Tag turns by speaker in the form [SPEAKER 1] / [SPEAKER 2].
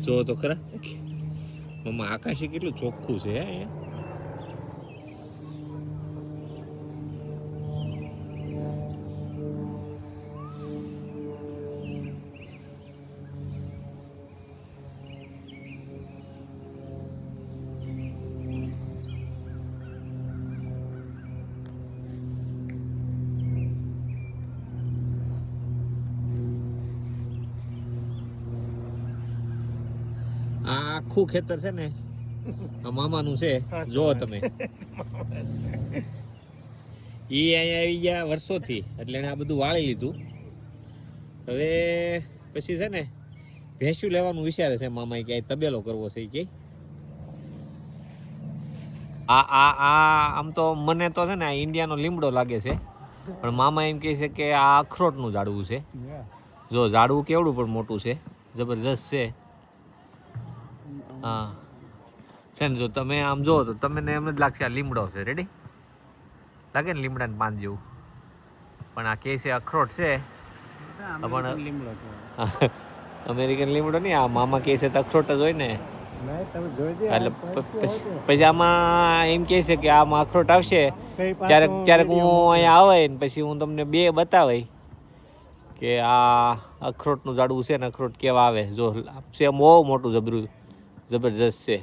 [SPEAKER 1] જો તો ખરા મમ્મા આકાશે કેટલું ચોખ્ખું છે હે અહીંયા. આ આખું ખેતર છે ને આ મામાનું છે, જો તમે. ઈ અહીંયા આવી ગયા વર્ષોથી, એટલે એને આ બધું વાળી લીધું. હવે પછી છે ને ભેંસું લેવાનું વિચારે છે મામા, કે તબેલો કરવો છે કે. આમ તો મને તો છે ને આ ઇન્ડિયાનો લીમડો લાગે છે, પણ મામા એમ કહે છે કે આ અખરોટનું ઝાડવું છે. જો ઝાડવું કેવડું પણ મોટું છે, જબરજસ્ત છે. હા છે ને, જો તમે આમ જો તો તમને એમ જ લાગશે આ લીમડો છે. રેડી લાગે ને લીમડાની પાન જેવું, પણ આ કે છે અખરોટ છે. અમેરિકન લીમડો નહીં, આ મામા કે છે તો અખરોટ જ હોય ને. એટલે પછી આમાં એમ કે છે કે આમાં અખરોટ આવશે ક્યારેક ક્યારેક હું અહીંયા આવે ને પછી હું તમને બે બતાવે કે આ અખરોટનું ઝાડવું છે ને અખરોટ કેવા આવે. જો છે બહુ મોટું જબરજસ્ત છે.